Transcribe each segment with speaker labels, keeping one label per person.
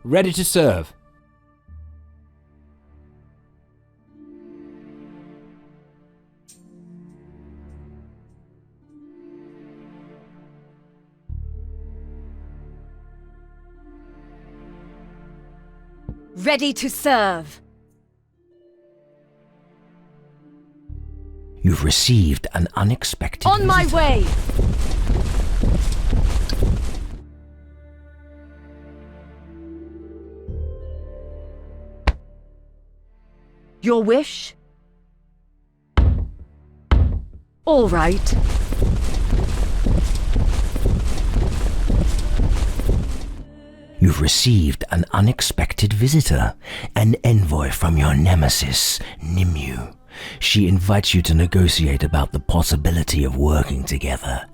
Speaker 1: Ready to serve.
Speaker 2: Ready to serve.
Speaker 3: You've received an unexpected
Speaker 2: On my
Speaker 3: visitor.
Speaker 2: way! Your wish? All right.
Speaker 3: You've received an unexpected visitor, an envoy from your nemesis, Nimue. She invites you to negotiate about the possibility of working together.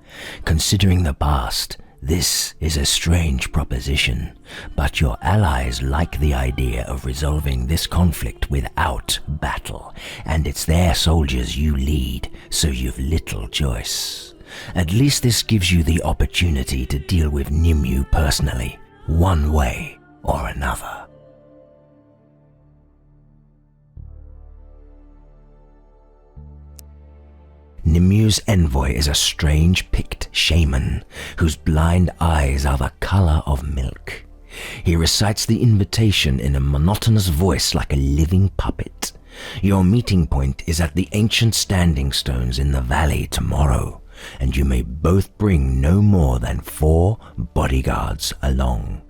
Speaker 3: Considering the past, this is a strange proposition, but your allies like the idea of resolving this conflict without battle, and it's their soldiers you lead, so you've little choice. At least this gives you the opportunity to deal with Nimue personally, one way or another. Nimue's envoy is a strange Pict shaman, whose blind eyes are the color of milk. He recites the invitation in a monotonous voice like a living puppet. Your meeting point is at the ancient standing stones in the valley tomorrow, and you may both bring no more than 4 bodyguards along.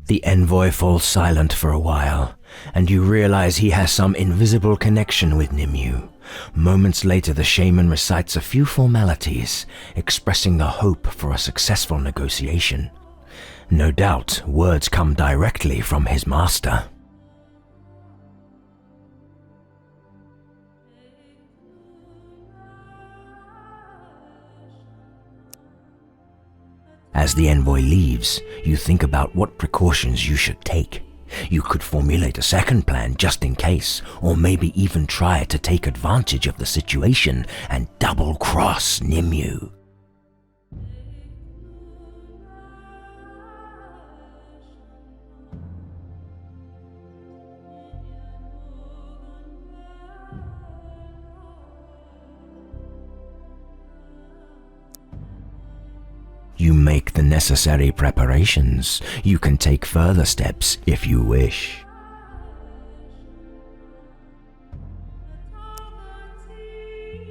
Speaker 3: The envoy falls silent for a while, and you realize he has some invisible connection with Nimue. Moments later, the shaman recites a few formalities, expressing the hope for a successful negotiation. No doubt, words come directly from his master. As the envoy leaves, you think about what precautions you should take. You could formulate a second plan just in case, or maybe even try to take advantage of the situation and double-cross Nimue. You make the necessary preparations. You can take further steps if you wish.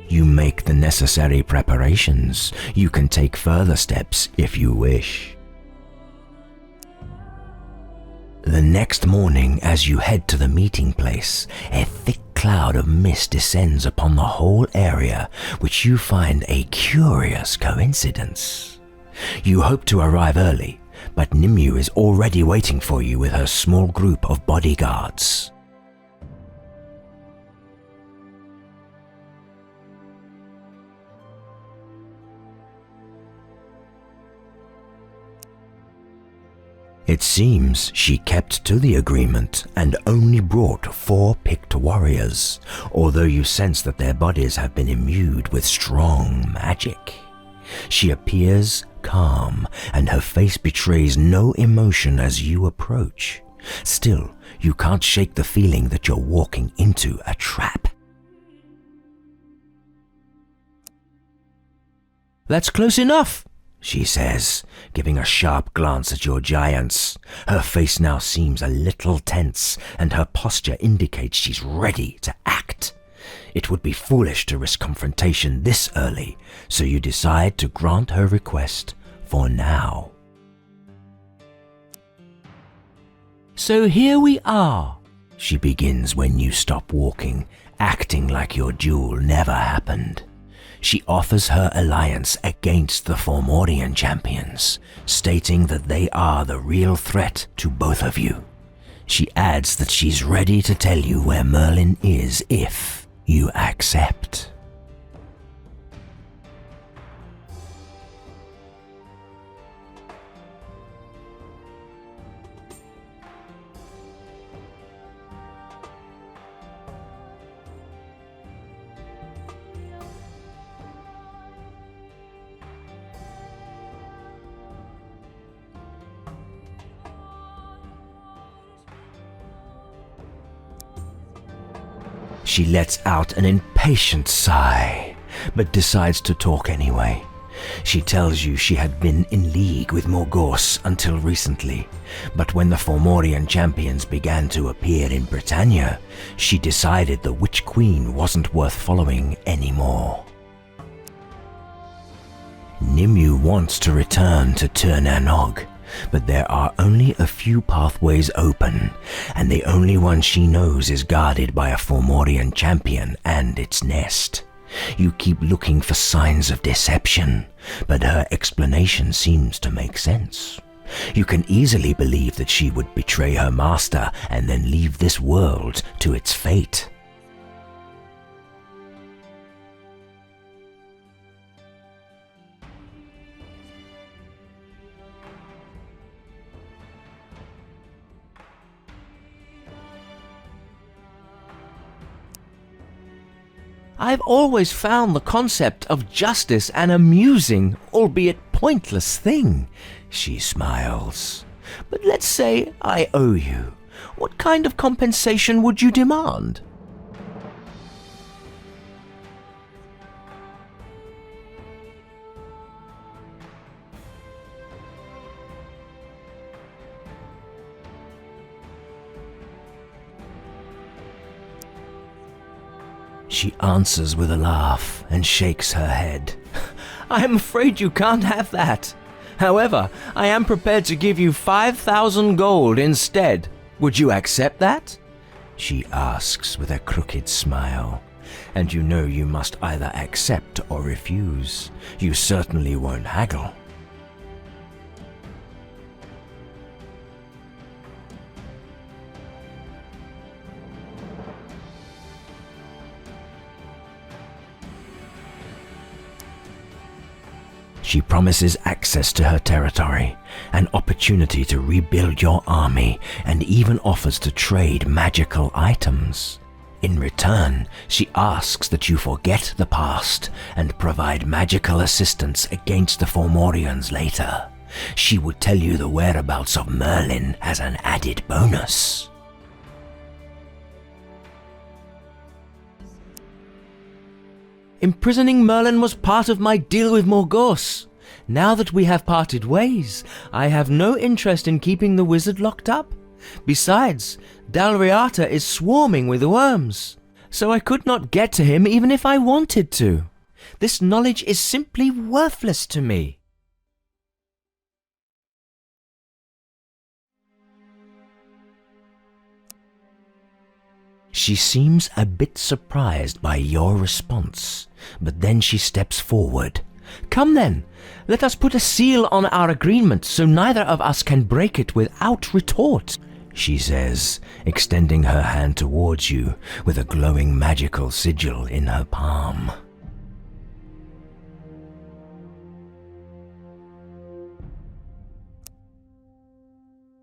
Speaker 3: You make the necessary preparations. You can take further steps if you wish. The next morning, as you head to the meeting place, a thick cloud of mist descends upon the whole area, which you find a curious coincidence. You hope to arrive early, but Nimue is already waiting for you with her small group of bodyguards. It seems she kept to the agreement and only brought 4 picked warriors, although you sense that their bodies have been imbued with strong magic. She appears calm, and her face betrays no emotion as you approach. Still, you can't shake the feeling that you're walking into a trap. "That's close enough," she says, giving a sharp glance at your giants. Her face now seems a little tense, and her posture indicates she's ready to act. It would be foolish to risk confrontation this early, so you decide to grant her request for now. "So here we are," she begins when you stop walking, acting like your duel never happened. She offers her alliance against the Formorian champions, stating that they are the real threat to both of you. She adds that she's ready to tell you where Merlin is if you accept. She lets out an impatient sigh, but decides to talk anyway. She tells you she had been in league with Morgause until recently, but when the Fomorian champions began to appear in Britannia, she decided the Witch Queen wasn't worth following anymore. Nimue wants to return to Tir na Nog, but there are only a few pathways open, and the only one she knows is guarded by a Fomorian champion and its nest. You keep looking for signs of deception, but her explanation seems to make sense. You can easily believe that she would betray her master and then leave this world to its fate. I've always found the concept of justice an amusing, albeit pointless thing, she smiles. But let's say I owe you. What kind of compensation would you demand? She answers with a laugh and shakes her head. I am afraid you can't have that. However, I am prepared to give you 5,000 gold instead. Would you accept that? She asks with a crooked smile. And you know you must either accept or refuse. You certainly won't haggle. She promises access to her territory, an opportunity to rebuild your army, and even offers to trade magical items. In return, she asks that you forget the past and provide magical assistance against the Fomorians later. She would tell you the whereabouts of Merlin as an added bonus. Imprisoning Merlin was part of my deal with Morgause. Now that we have parted ways, I have no interest in keeping the wizard locked up. Besides, Dalriata is swarming with worms, so I could not get to him even if I wanted to. This knowledge is simply worthless to me. She seems a bit surprised by your response, but then she steps forward. Come then, let us put a seal on our agreement so neither of us can break it without retort, she says, extending her hand towards you with a glowing magical sigil in her palm.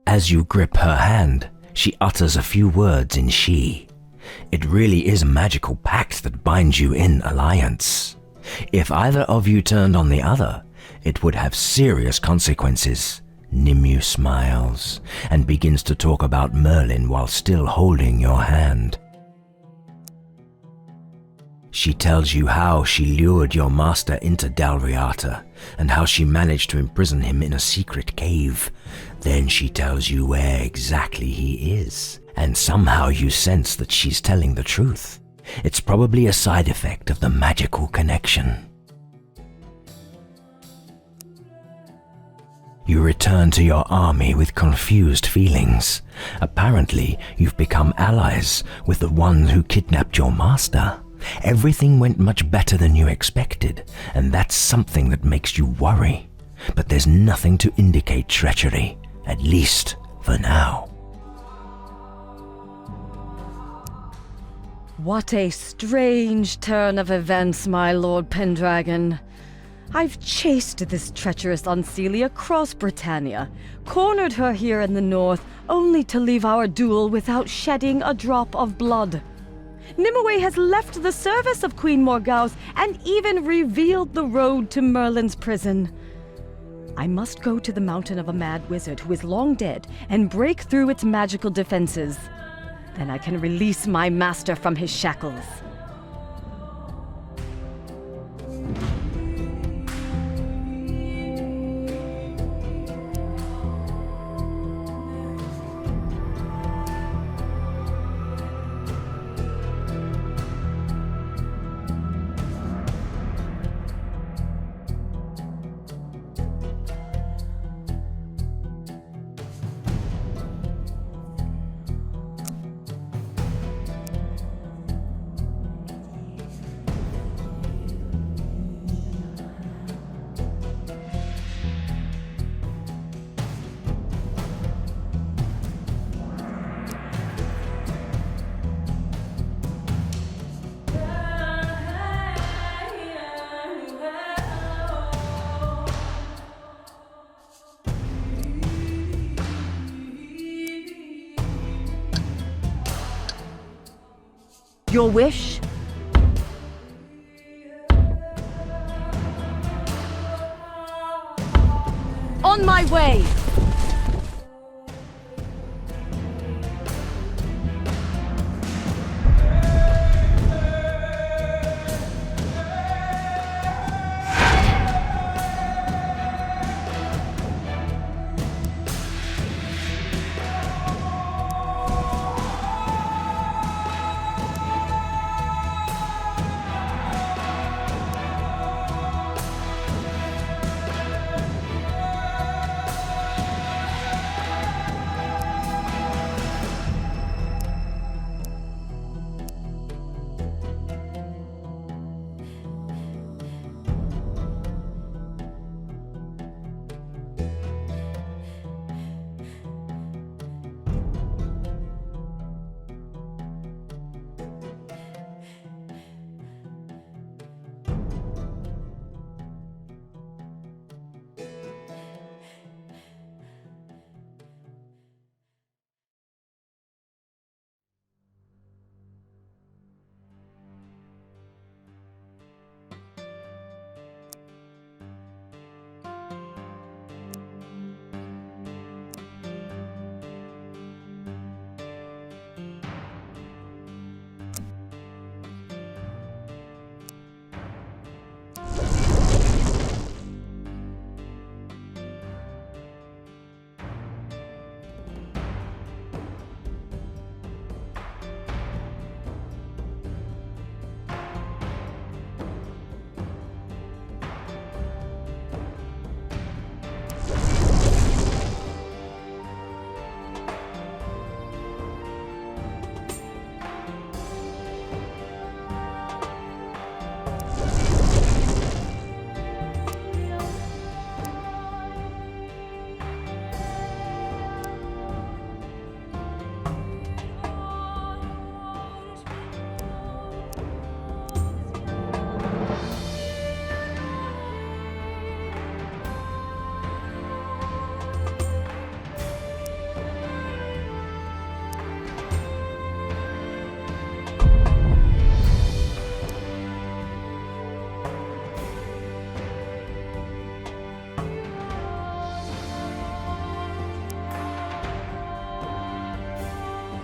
Speaker 3: As you grip her hand, she utters a few words in She. It really is a magical pact that binds you in alliance. If either of you turned on the other, it would have serious consequences. Nimue smiles and begins to talk about Merlin while still holding your hand. She tells you how she lured your master into Dalriata and how she managed to imprison him in a secret cave. Then she tells you where exactly he is, and somehow you sense that she's telling the truth. It's probably a side effect of the magical connection. You return to your army with confused feelings. Apparently, you've become allies with the one who kidnapped your master. Everything went much better than you expected, and that's something that makes you worry. But there's nothing to indicate treachery, at least for now.
Speaker 2: What a strange turn of events, my Lord Pendragon. I've chased this treacherous Unseelie across Britannia, cornered her here in the north, only to leave our duel without shedding a drop of blood. Nimue has left the service of Queen Morgause and even revealed the road to Merlin's prison. I must go to the mountain of a mad wizard who is long dead and break through its magical defenses. Then I can release my master from his shackles. Your wish? On my way!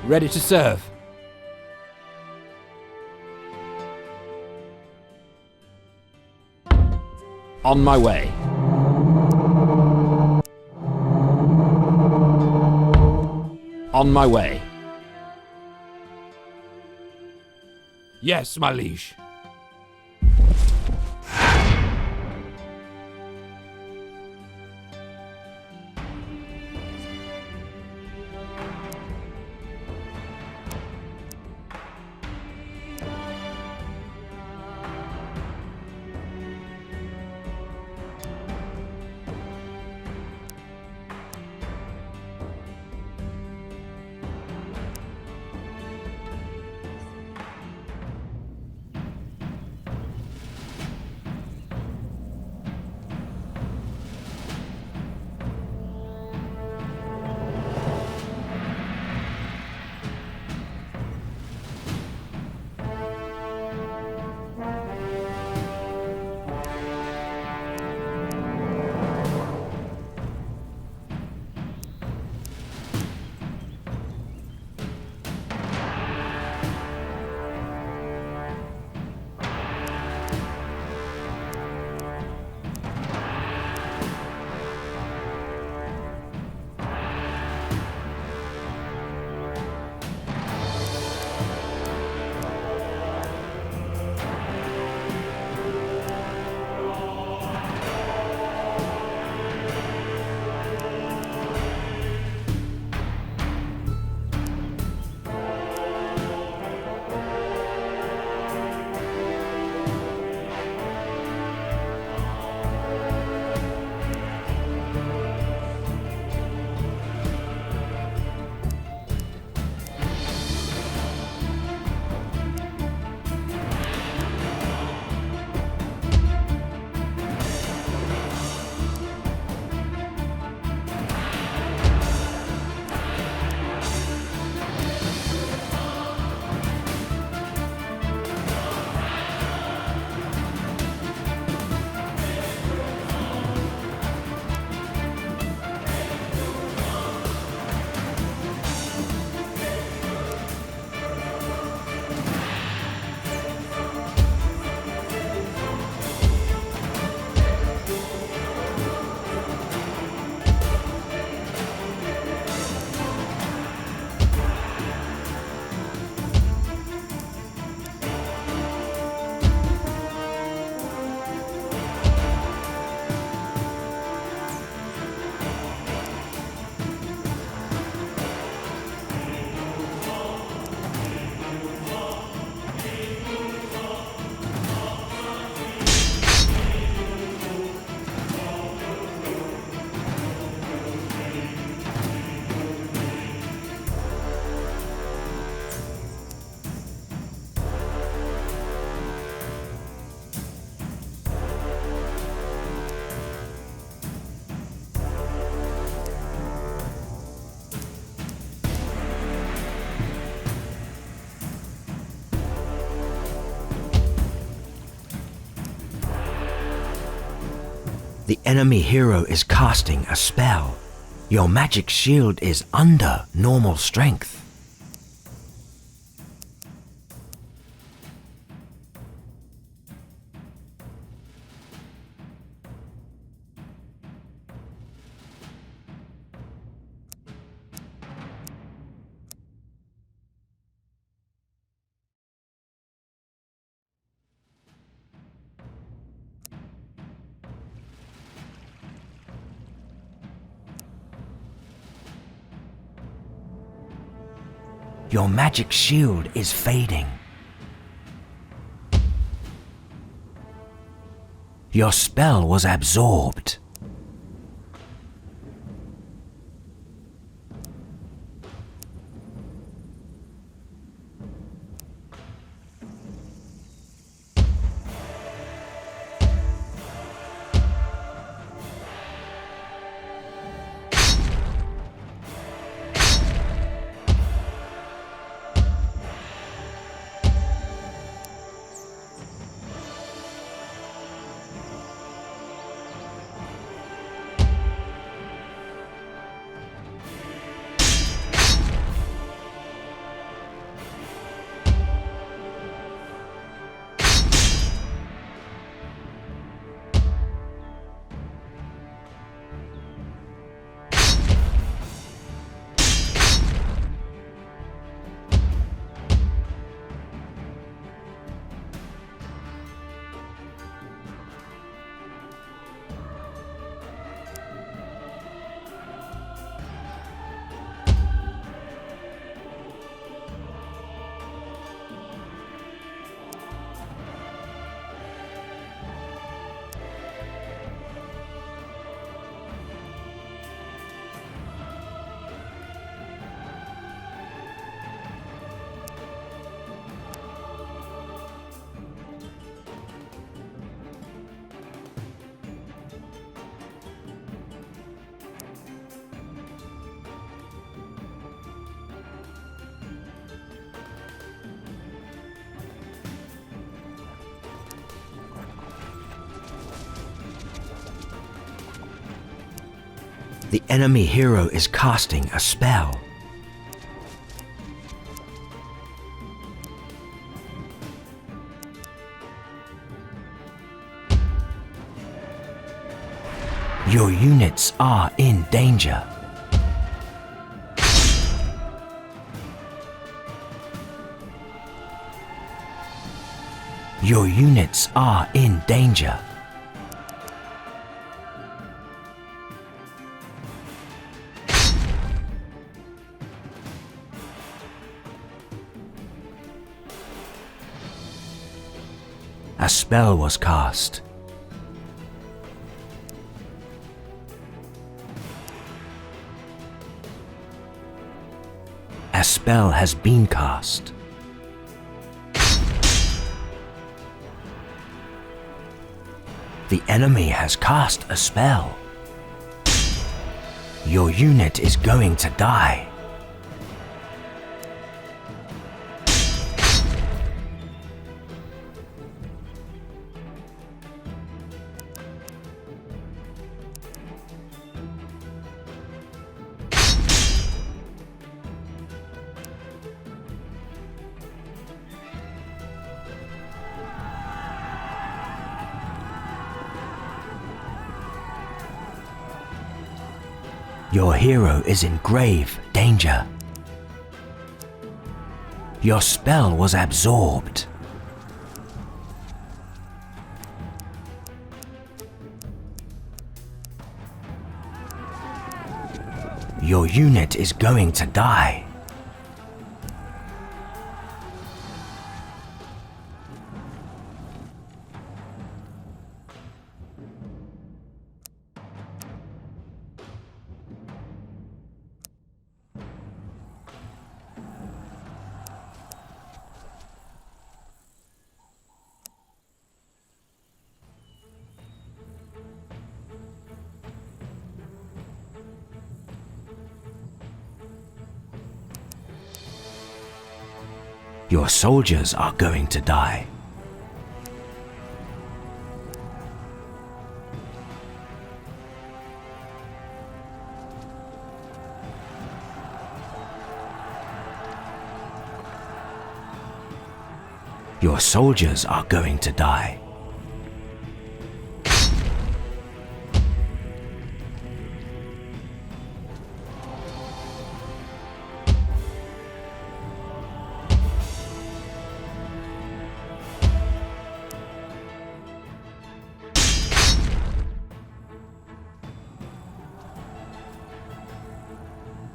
Speaker 1: Ready to serve. On my way. On my way. Yes, my liege.
Speaker 3: The enemy hero is casting a spell. Your magic shield is under normal strength. Your magic shield is fading. Your spell was absorbed. The enemy hero is casting a spell. Your units are in danger. Your units are in danger. A spell was cast. A spell has been cast. The enemy has cast a spell. Your unit is going to die. Your hero is in grave danger. Your spell was absorbed. Your unit is going to die. Your soldiers are going to die. Your soldiers are going to die.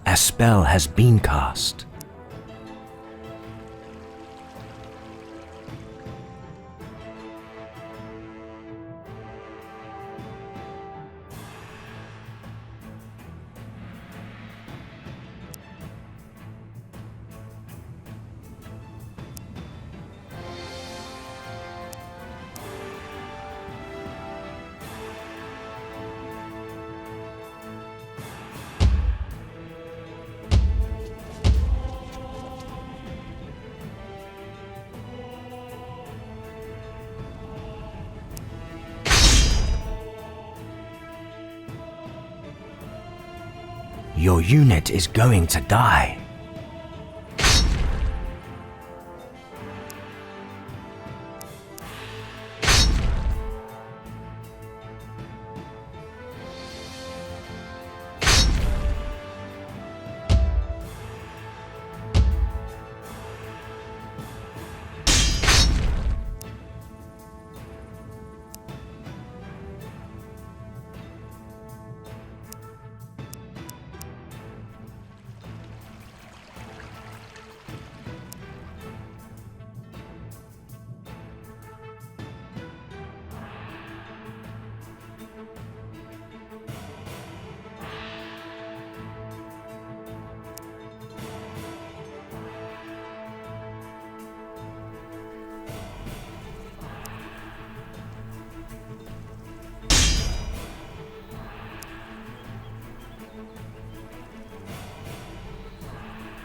Speaker 3: A spell has been cast. Your unit is going to die.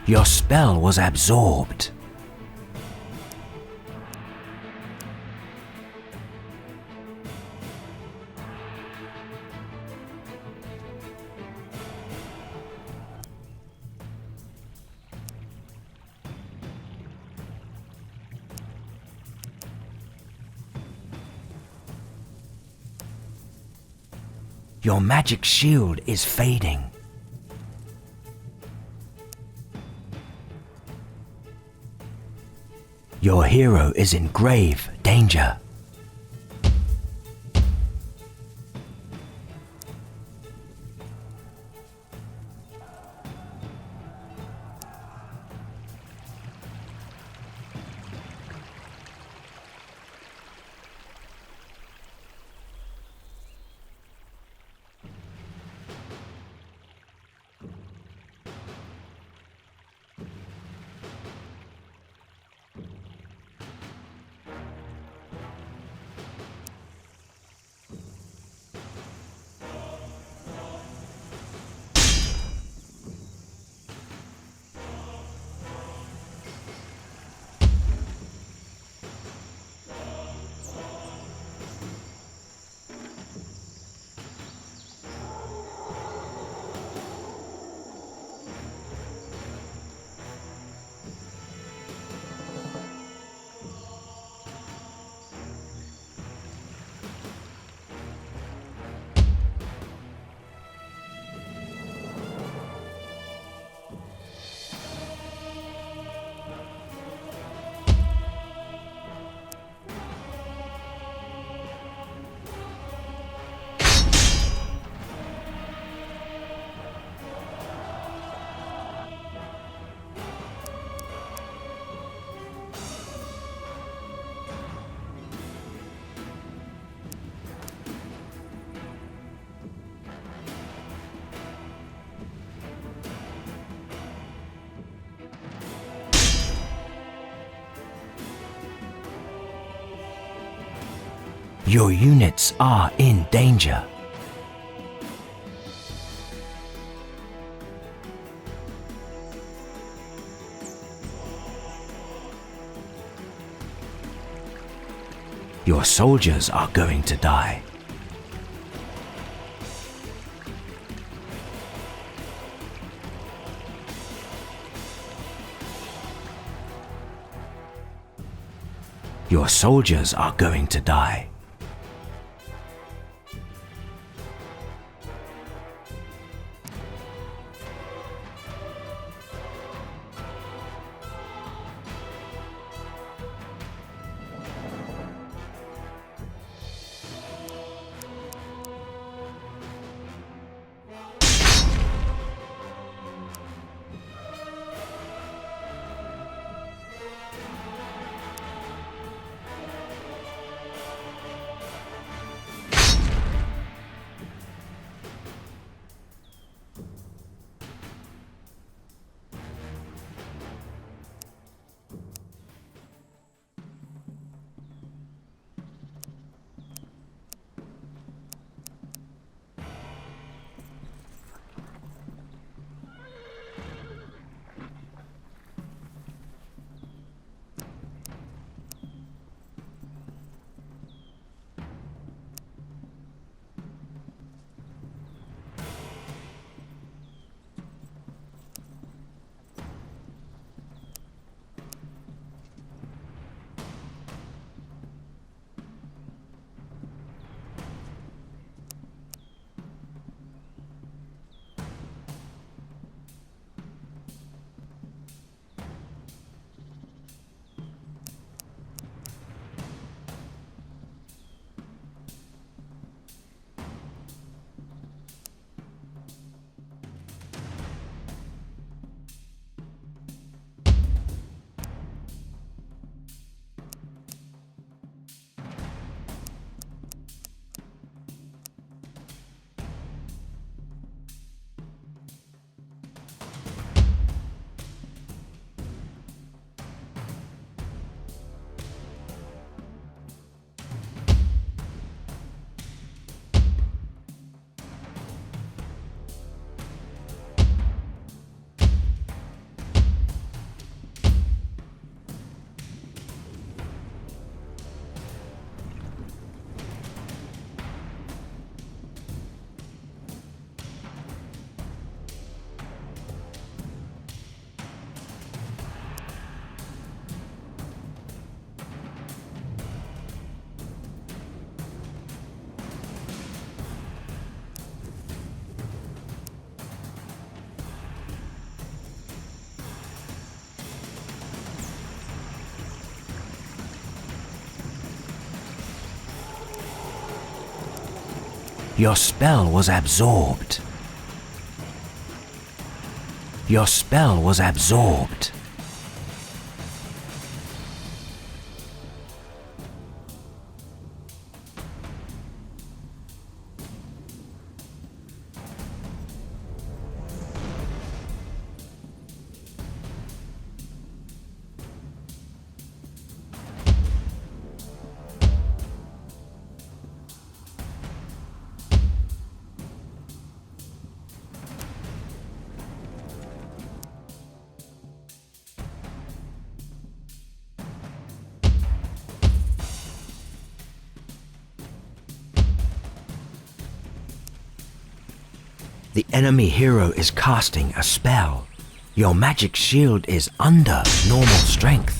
Speaker 3: Your spell was absorbed. Your magic shield is fading. Your hero is in grave danger. Your units are in danger. Your soldiers are going to die. Your soldiers are going to die. Your spell was absorbed. Your spell was absorbed. The enemy hero is casting a spell. Your magic shield is under normal strength.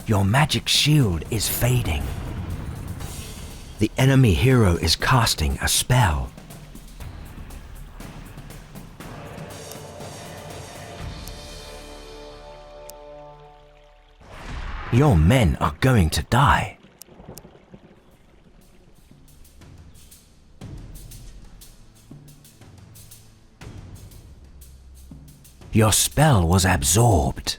Speaker 3: Your magic shield is fading. The enemy hero is casting a spell. Your men are going to die. Your spell was absorbed.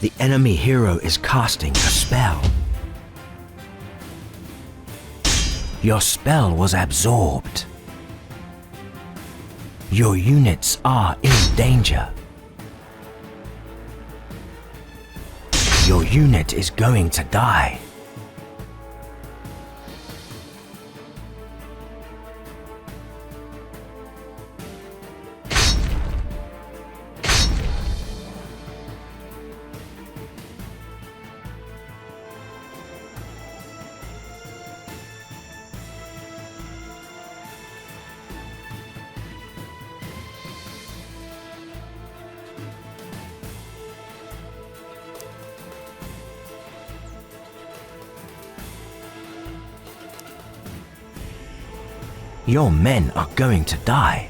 Speaker 3: The enemy hero is casting a spell. Your spell was absorbed. Your units are in danger. Your unit is going to die. Your men are going to die.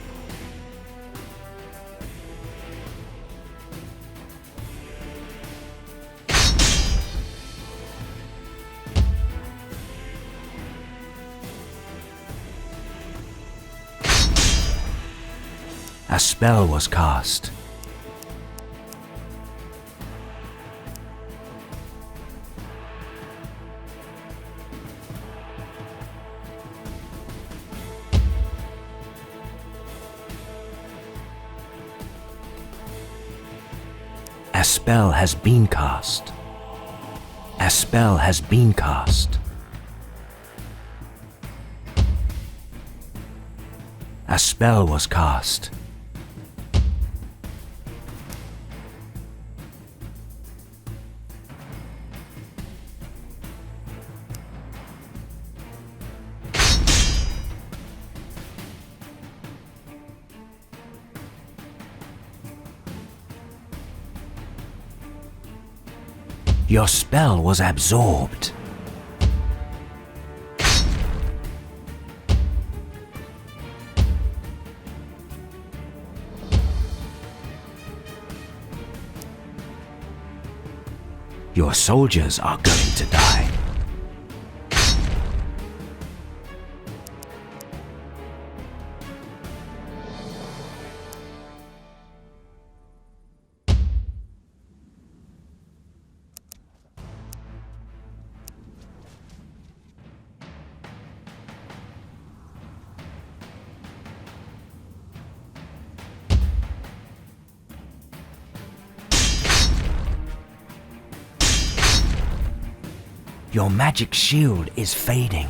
Speaker 3: A spell was cast. A spell has been cast. A spell has been cast. A spell was cast. Your spell was absorbed. Your soldiers are going to die. Your magic shield is fading.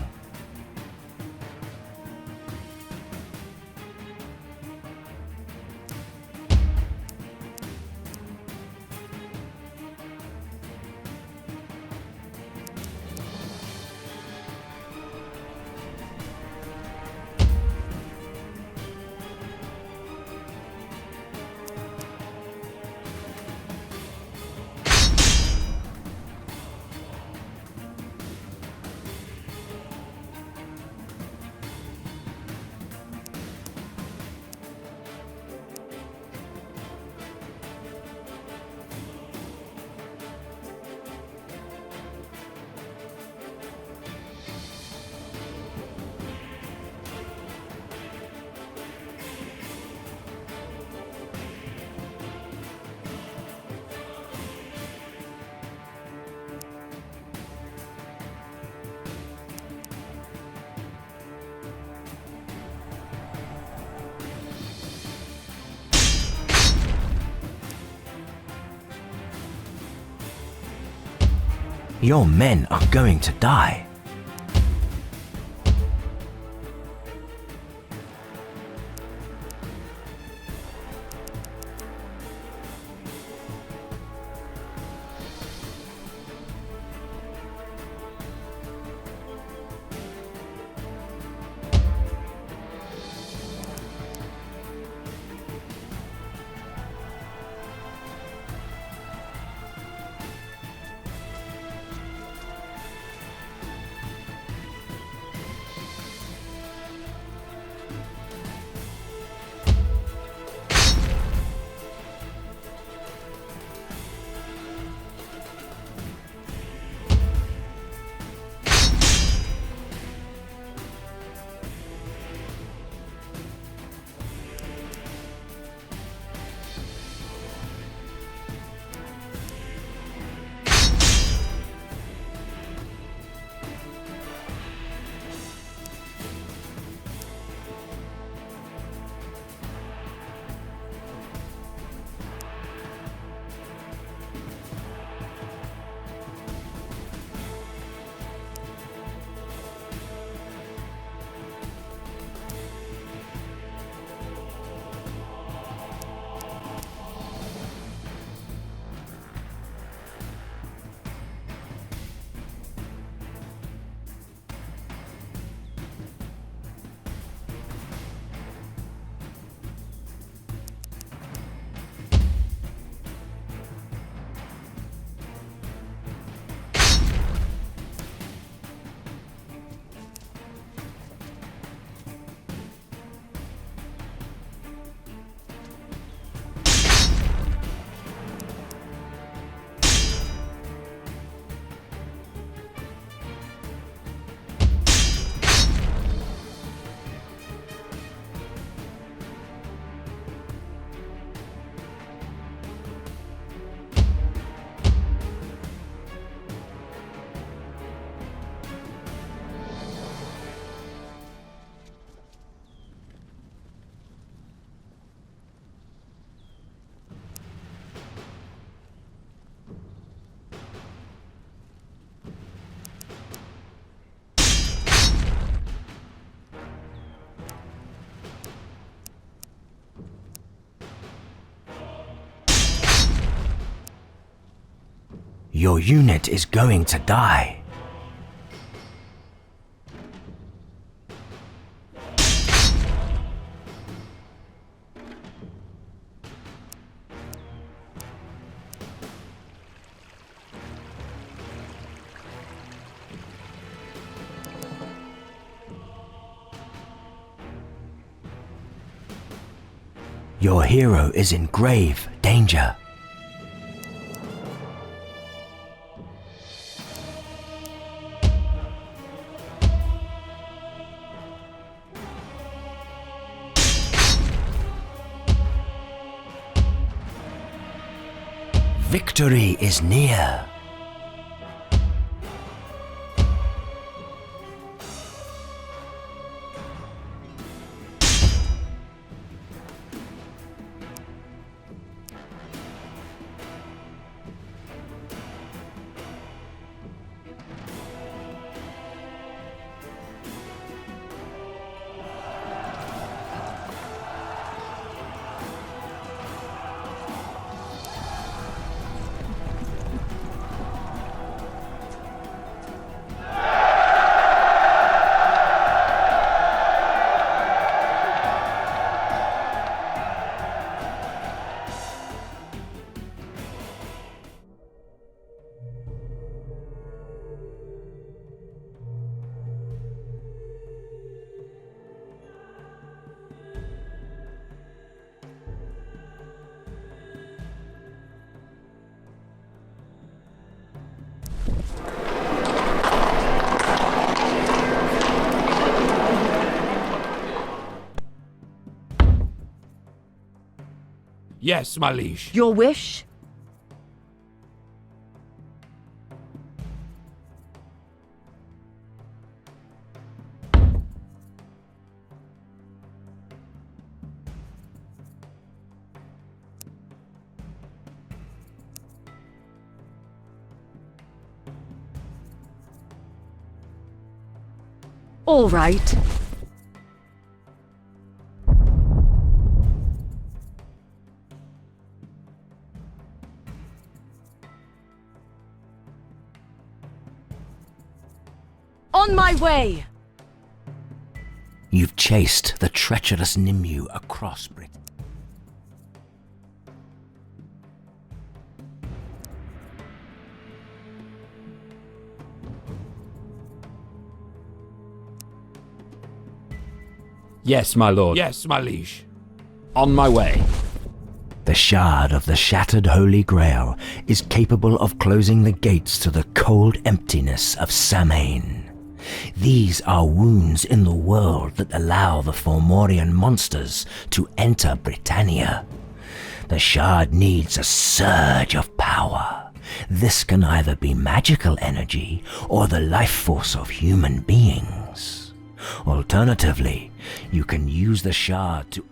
Speaker 3: Your men are going to die. Your unit is going to die. Your hero is in grave danger. Victory is near.
Speaker 1: Yes, my liege.
Speaker 2: Your wish? All right. On my way!
Speaker 3: You've chased the treacherous Nimue across Britain.
Speaker 1: Yes, my lord. Yes, my liege. On my way.
Speaker 3: The shard of the shattered Holy Grail is capable of closing the gates to the cold emptiness of Samain. These are wounds in the world that allow the Fomorian monsters to enter Britannia. The shard needs a surge of power. This can either be magical energy or the life force of human beings. Alternatively, you can use the shard to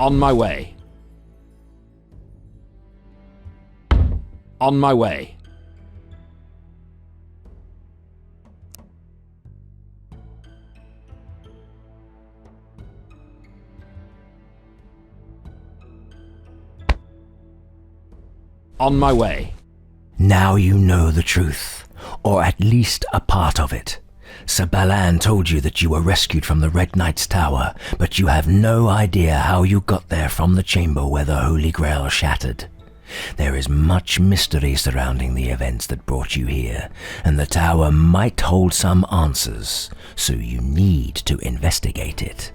Speaker 1: On my way. On my way. On my way.
Speaker 3: Now you know the truth, or at least a part of it. Sir Balan told you that you were rescued from the Red Knight's tower, but you have no idea how you got there from the chamber where the Holy Grail shattered. There is much mystery surrounding the events that brought you here, and the tower might hold some answers, so you need to investigate it.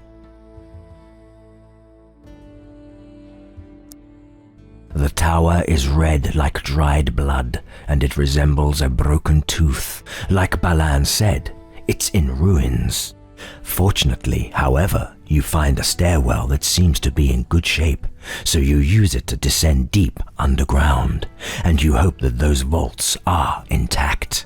Speaker 3: The tower is red like dried blood, and it resembles a broken tooth. Like Balan said, it's in ruins. Fortunately, however, you find a stairwell that seems to be in good shape, so you use it to descend deep underground, and you hope that those vaults are intact.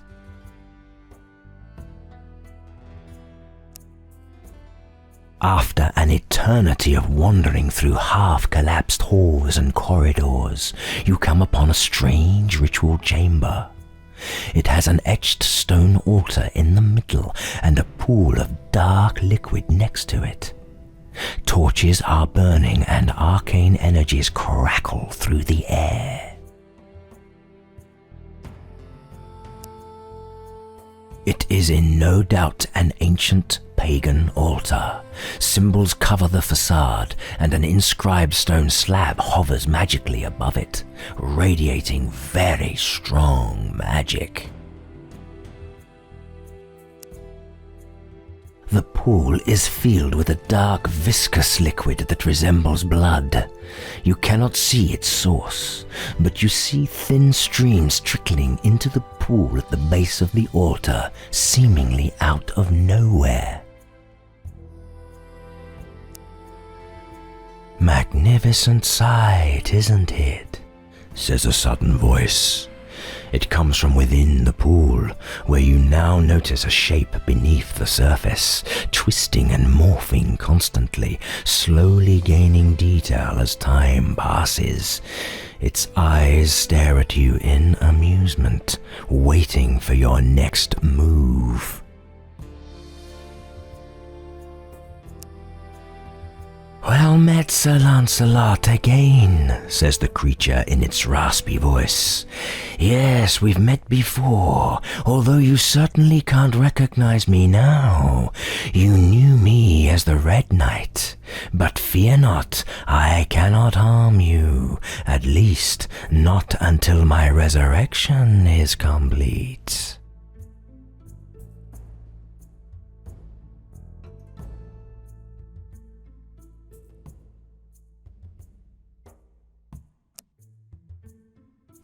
Speaker 3: After an eternity of wandering through half-collapsed halls and corridors, you come upon a strange ritual chamber. It has an etched stone altar in the middle and a pool of dark liquid next to it. Torches are burning and arcane energies crackle through the air. It is in no doubt an ancient pagan altar. Symbols cover the facade, and an inscribed stone slab hovers magically above it, radiating very strong magic. The pool is filled with a dark, viscous liquid that resembles blood. You cannot see its source, but you see thin streams trickling into the pool at the base of the altar, seemingly out of nowhere. "Magnificent sight, isn't it?" says a sudden voice. It comes from within the pool, where you now notice a shape beneath the surface, twisting and morphing constantly, slowly gaining detail as time passes. Its eyes stare at you in amusement, waiting for your next move. "Well met, Sir Lancelot, again," says the creature in its raspy voice. "Yes, we've met before, although you certainly can't recognize me now. You knew me as the Red Knight, but fear not, I cannot harm you, at least not until my resurrection is complete."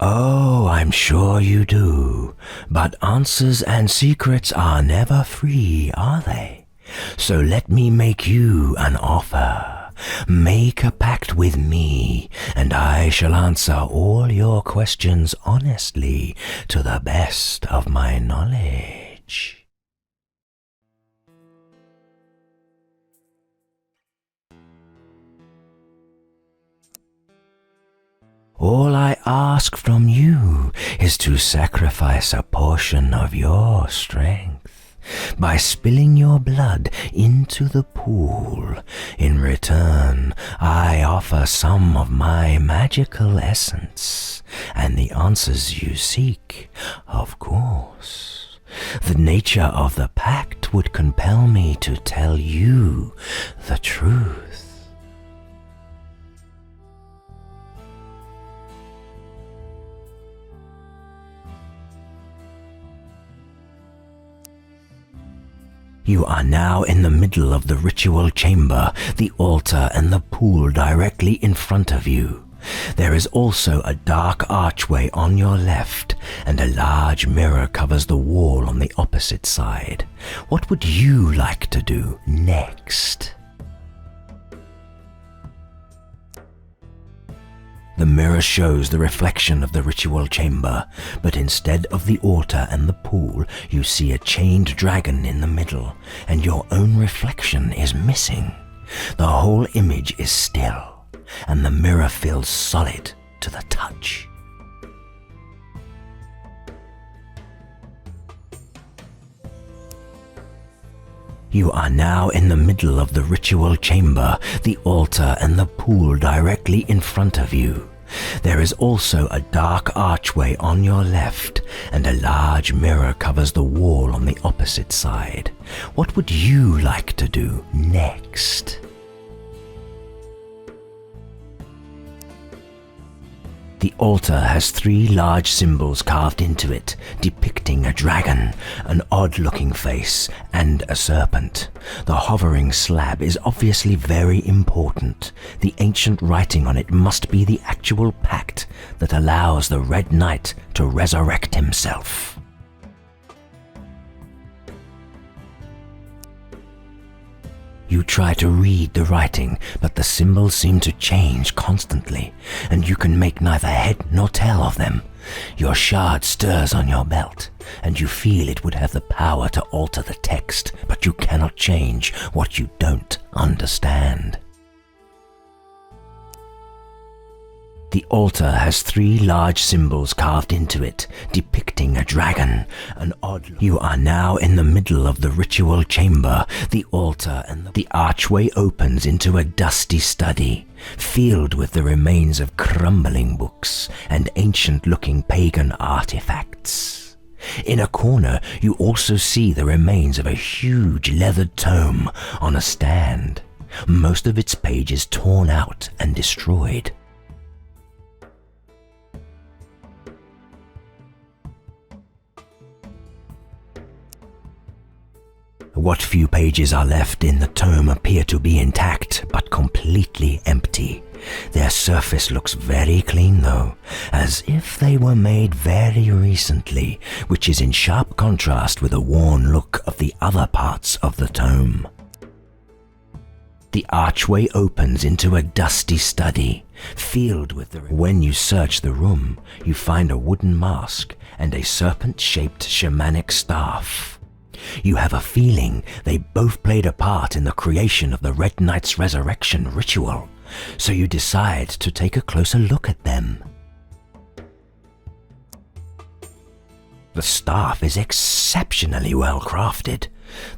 Speaker 3: "Oh, I'm sure you do. But answers and secrets are never free, are they? So let me make you an offer. Make a pact with me, and I shall answer all your questions honestly, to the best of my knowledge." "All I ask from you is to sacrifice a portion of your strength by spilling your blood into the pool. In return, I offer some of my magical essence and the answers you seek, of course. The nature of the pact would compel me to tell you the truth." You are now in the middle of the ritual chamber, the altar and the pool directly in front of you. There is also a dark archway on your left, and a large mirror covers the wall on the opposite side. What would you like to do next? The mirror shows the reflection of the ritual chamber, but instead of the altar and the pool, you see a chained dragon in the middle, and your own reflection is missing. The whole image is still. and the mirror feels solid to the touch. You are now in the middle of the ritual chamber, the altar and the pool directly in front of you. There is also a dark archway on your left, and a large mirror covers the wall on the opposite side. What would you like to do next? The altar has 3 large symbols carved into it, depicting a dragon, an odd-looking face, and a serpent. The hovering slab is obviously very important. The ancient writing on it must be the actual pact that allows the Red Knight to resurrect himself. You try to read the writing, but the symbols seem to change constantly, and you can make neither head nor tail of them. Your shard stirs on your belt, and you feel it would have the power to alter the text, but you cannot change what you don't understand. The altar has 3 large symbols carved into it, depicting a dragon, an odd... You are now in the middle of the ritual chamber, the altar and the archway opens into a dusty study, filled with the remains of crumbling books and ancient-looking pagan artifacts. In a corner, you also see the remains of a huge leathered tome on a stand, most of its pages torn out and destroyed. What few pages are left in the tome appear to be intact, but completely empty. Their surface looks very clean though, as if they were made very recently, which is in sharp contrast with the worn look of the other parts of the tome. The archway opens into a dusty study, filled with the... When you search the room, you find a wooden mask and a serpent-shaped shamanic staff. You have a feeling they both played a part in the creation of the Red Knight's resurrection ritual, so you decide to take a closer look at them. The staff is exceptionally well crafted.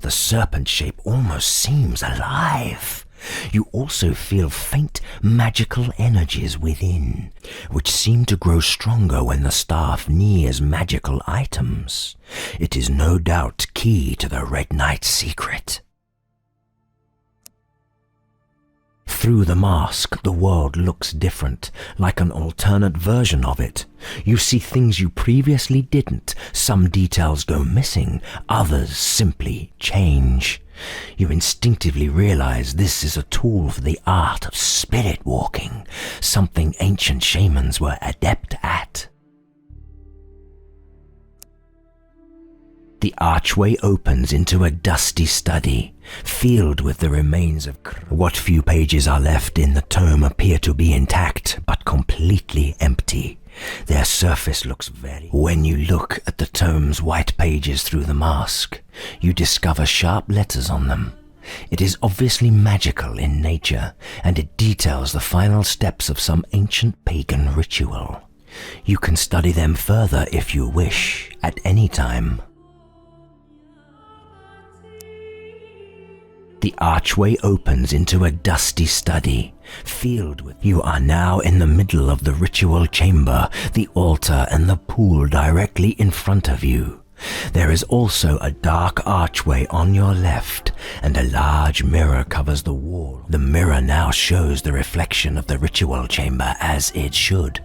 Speaker 3: The serpent shape almost seems alive. You also feel faint magical energies within, which seem to grow stronger when the staff nears magical items. It is no doubt key to the Red Knight's secret. Through the mask, the world looks different, like an alternate version of it. You see things you previously didn't. Some details go missing, others simply change. You instinctively realize this is a tool for the art of spirit walking, something ancient shamans were adept at. The archway opens into a dusty study, filled with the remains of... What few pages are left in the tome appear to be intact, but completely empty. Their surface looks very... When you look at the tome's white pages through the mask, you discover sharp letters on them. It is obviously magical in nature, and it details the final steps of some ancient pagan ritual. You can study them further if you wish, at any time. The archway opens into a dusty study, filled with... You are now in the middle of the ritual chamber, the altar and the pool directly in front of you. There is also a dark archway on your left, and a large mirror covers the wall. The mirror now shows the reflection of the ritual chamber as it should,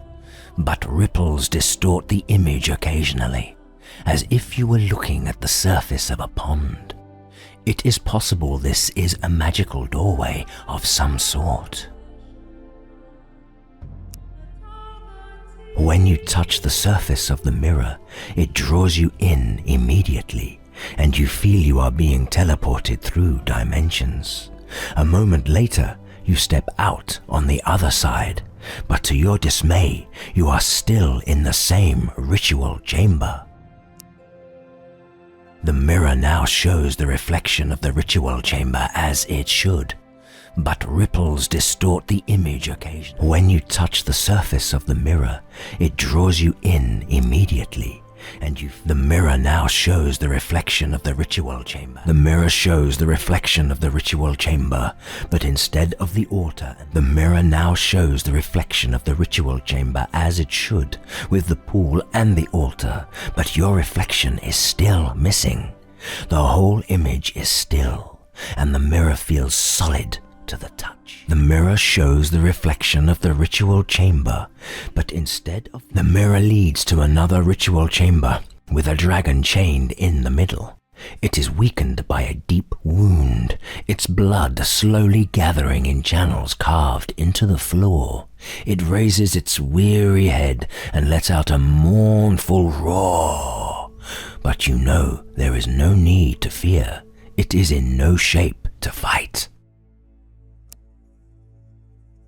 Speaker 3: but ripples distort the image occasionally, as if you were looking at the surface of a pond. It is possible this is a magical doorway of some sort. When you touch the surface of the mirror, it draws you in immediately, and you feel you are being teleported through dimensions. A moment later, you step out on the other side, but to your dismay, you are still in the same ritual chamber. The mirror now shows the reflection of the ritual chamber as it should, but ripples distort the image occasionally. When you touch the surface of the mirror, it draws you in immediately, and the mirror now shows the reflection of the ritual chamber. The mirror shows the reflection of the ritual chamber, but instead of the altar, the mirror now shows the reflection of the ritual chamber as it should, with the pool and the altar, but your reflection is still missing. The whole image is still, and the mirror feels solid to the touch. The mirror shows the reflection of the ritual chamber, but instead of the mirror leads to another ritual chamber with a dragon chained in the middle. It is weakened by a deep wound, its blood slowly gathering in channels carved into the floor. It raises its weary head and lets out a mournful roar. But you know there is no need to fear. It is in no shape to fight.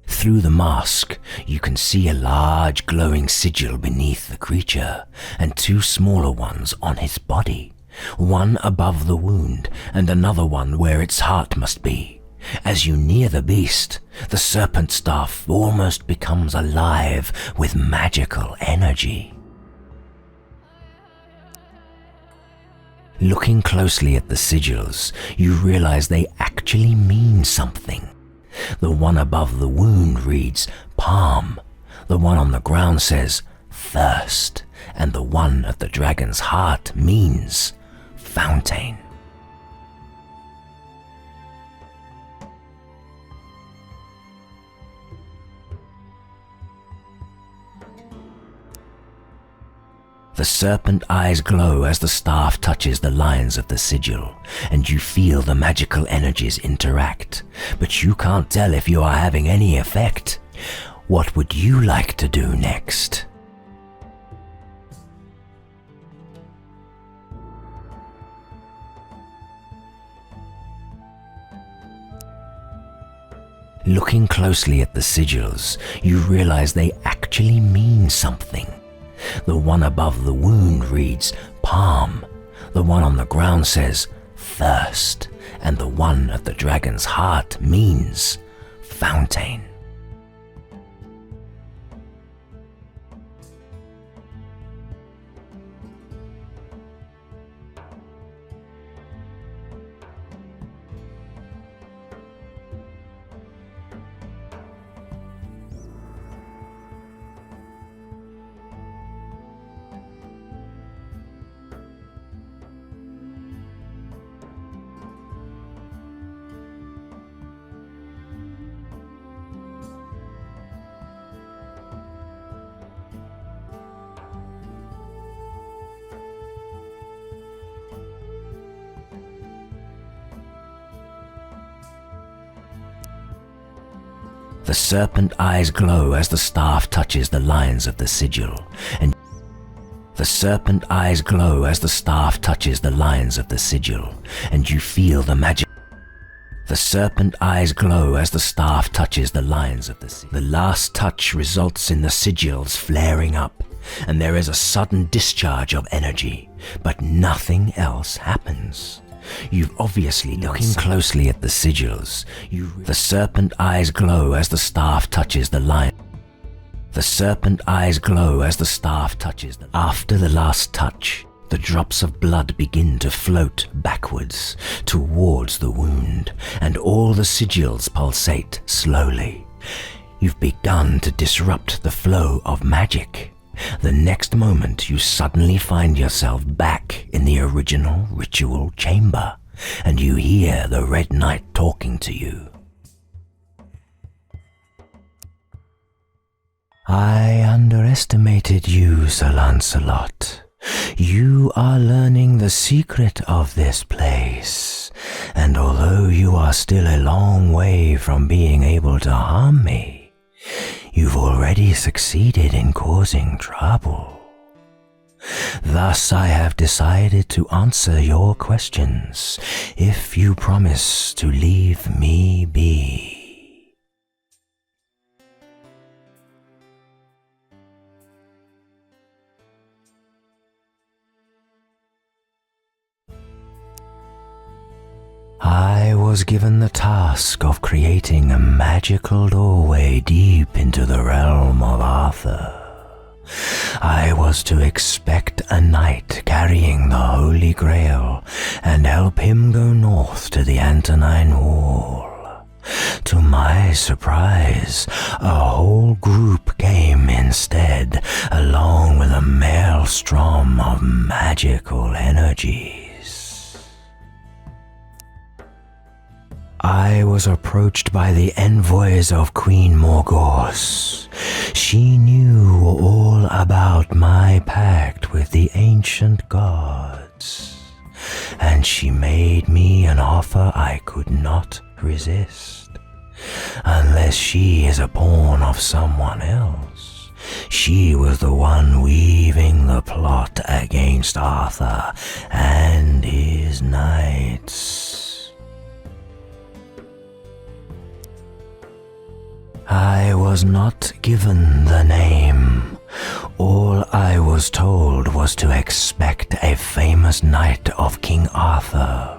Speaker 3: Through the mask, you can see a large glowing sigil beneath the creature, and two smaller ones on his body, one above the wound and another one where its heart must be. As you near the beast, the serpent staff almost becomes alive with magical energy. Looking closely at the sigils, you realize they actually mean something. The one above the wound reads palm, the one on the ground says thirst, and the one at the dragon's heart means fountain. The serpent eyes glow as the staff touches the lines of the sigil, and you feel the magical energies interact, but you can't tell if you are having any effect. What would you like to do next? Looking closely at the sigils, you realize they actually mean something. The one above the wound reads palm, the one on the ground says thirst, and the one at the dragon's heart means fountain. The serpent eyes glow as the staff touches the lines of the sigil, and the serpent eyes glow as the staff touches the lines of the sigil, and you feel the magic. The serpent eyes glow as the staff touches the lines of the sigil. The last touch results in the sigils flaring up, and there is a sudden discharge of energy, but nothing else happens. You've obviously looking closely at the sigils. The serpent eyes glow as the staff touches the line. The serpent eyes glow as the staff touches the. After the last touch, the drops of blood begin to float backwards towards the wound, and all the sigils pulsate slowly. You've begun to disrupt the flow of magic. The next moment you suddenly find yourself back in the original ritual chamber, and you hear the Red Knight talking to you. I underestimated you, Sir Lancelot. You are learning the secret of this place, and although you are still a long way from being able to harm me, you've already succeeded in causing trouble. Thus I have decided to answer your questions if you promise to leave me be. I will was given the task of creating a magical doorway deep into the realm of Arthur. I was to expect a knight carrying the Holy Grail and help him go north to the Antonine Wall. To my surprise, a whole group came instead, along with a maelstrom of magical energies. I was approached by the envoys of Queen Morgause. She knew all about my pact with the ancient gods, and she made me an offer I could not resist. Unless she is a pawn of someone else, she was the one weaving the plot against Arthur and his knights. I was not given the name. All I was told was to expect a famous knight of King Arthur,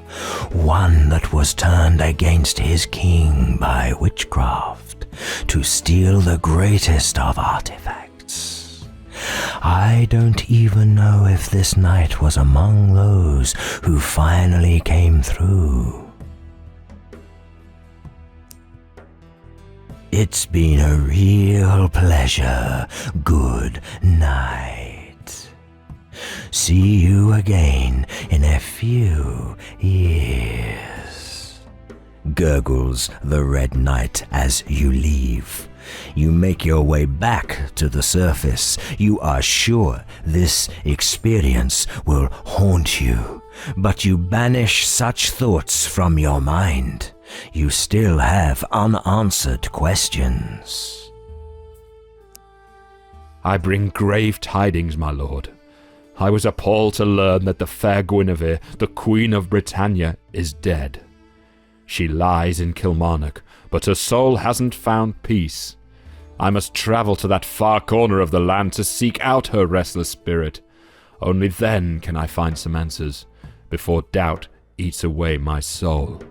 Speaker 3: one that was turned against his king by witchcraft to steal the greatest of artifacts. I don't even know if this knight was among those who finally came through. It's been a real pleasure. Good night. See you again in a few years. Gurgles the Red Knight as you leave. You make your way back to the surface. You are sure this experience will haunt you, but you banish such thoughts from your mind. You still have unanswered questions.
Speaker 1: I bring grave tidings, my lord. I was appalled to learn that the fair Guinevere, the Queen of Britannia, is dead. She lies in Kilmarnock, but her soul hasn't found peace. I must travel to that far corner of the land to seek out her restless spirit. Only then can I find some answers, before doubt eats away my soul.